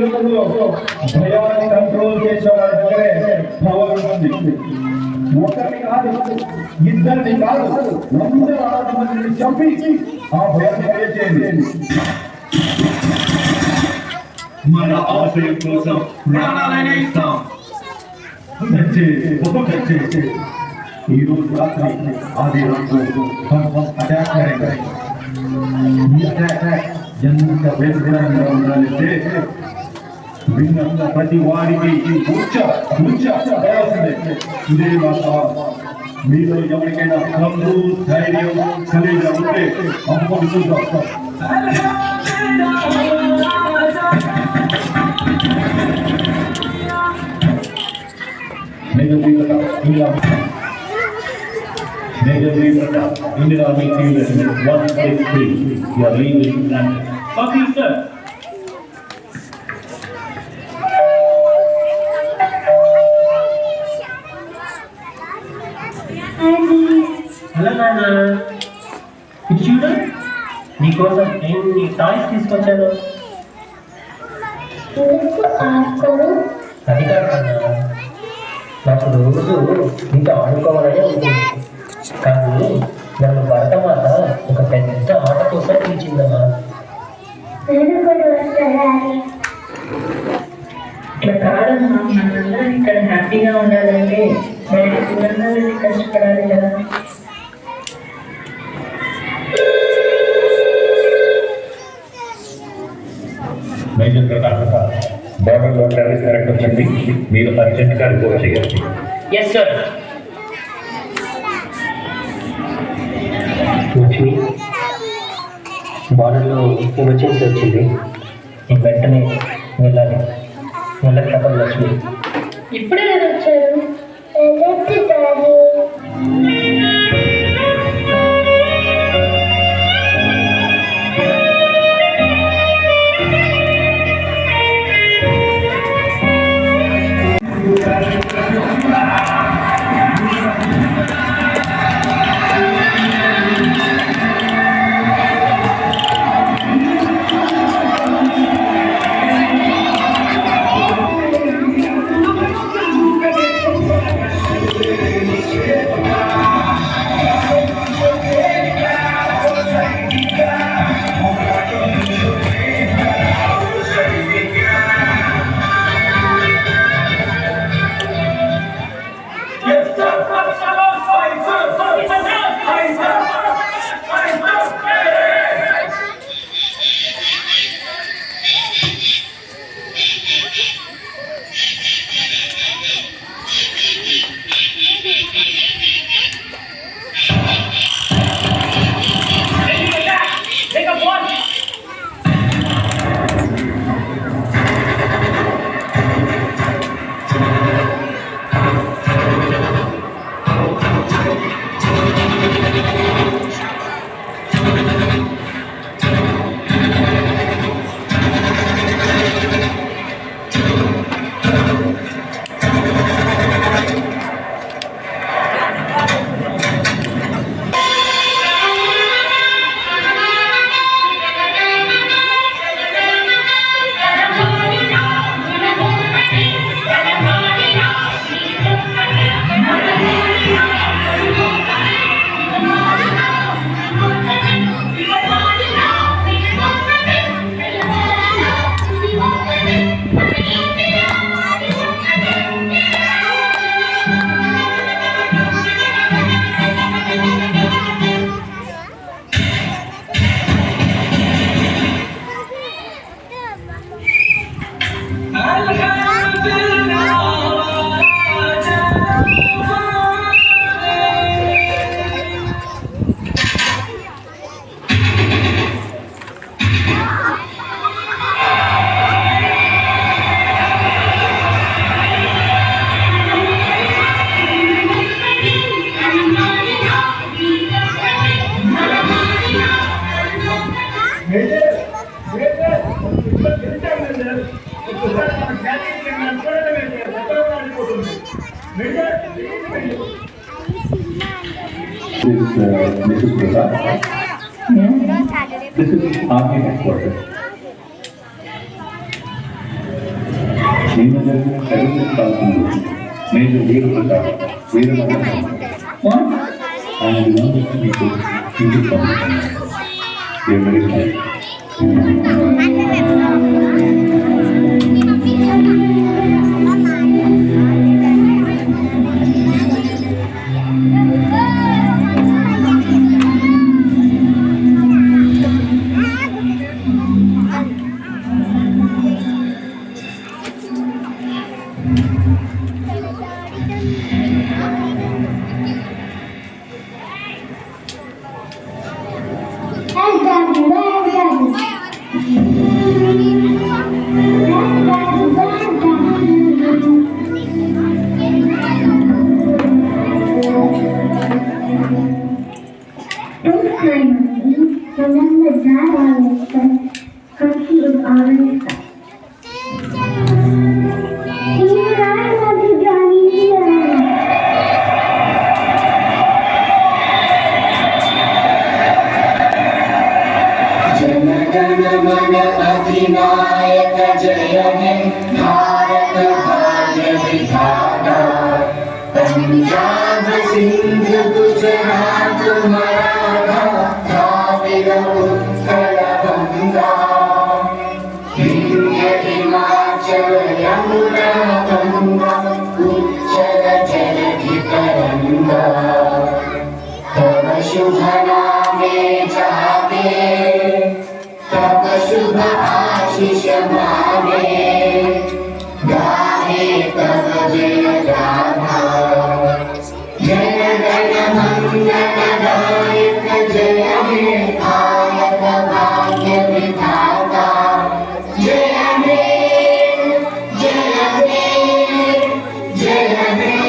యువకులు భయాన్ని కంట్రోల్ చేసే వాళ్ళ దగ్గరే పవర్ ఉంటుంది. ఒకరిని కాదు, ఇద్దరిని కాదు, 100 మందిని చంపి ఆ భయాన్ని చేయండి. మన ఆశయం కోసం ప్రాణాలైనా ఇస్తాం. ఈ రోజు రాత్రి ఆది అటాక్ ఎంత వేదనగా ఉండాలంటే విన్న ప్రతి వారికి ఇదే మాట. మీలో ఎవరికైనా దమ్ము ధైర్యం కలిగి ఉంటే అప్పుడు చూద్దాం. Indian Army Field 163. You are leaving London. Copy, sir. Hello నాన్న, ఇది చూడు, నీకోసం ఎన్ని టాయ్స్ తీసుకొచ్చాను. అది కాదు నాన్న, నాకు రోజు నీతో ఆడుకోవాలనే ఉంటుంది. కానీ నన్ను భరతమాత ఒక పెద్ద ఆట కోసం పిలిచిందమ్మా. ఇట్లా కాదమ్మా, మనందరం ఇక్కడ హ్యాపీగా ఉండాలంటే బయట పిల్లలందరూ కష్టపడాలి కదా. మేజర్ ప్రతాప్, బార్డర్లో టెర్రరిస్ట్ కరెక్ట్ వచ్చింది, మీరు అర్జెంట్గా రిపోర్ట్ చేయాలి. Yes sir. లక్ష్మి, బార్డర్లో ఎమర్జెన్సీ వచ్చింది, వెంటనే వెళ్ళాలి. వెళ్ళక తప్పదు లక్ష్మి. ఇప్పుడే కదా వచ్చారు. Mrs. Prasad. This is Army headquarters. నిన్న జరిగిన సర్వీస్ కాల్సింది మేజర్ వీరు ప్రతాప్ వీరమల్లం ఆయన వినోదం మీకు ఇంటికి పంపుతాను. Remember that I was because he is already stuck. Here I want to join here. Jana Gana मन अधिनायक जय हे भारत भाग्य विधाता पंजाब सिंध गुजरात मराठा द्राविड उत्कल गंगा विंध्य हिमाचल यमुना गंगा उच्चल जलधि तरंगा तव शुभ नामे जागे तब शुभ आशीष माने गाहे तब जय गाथा जन गण मंगलदायक जय हे भारत भाग्य विधाता जय हे जय हे जय हे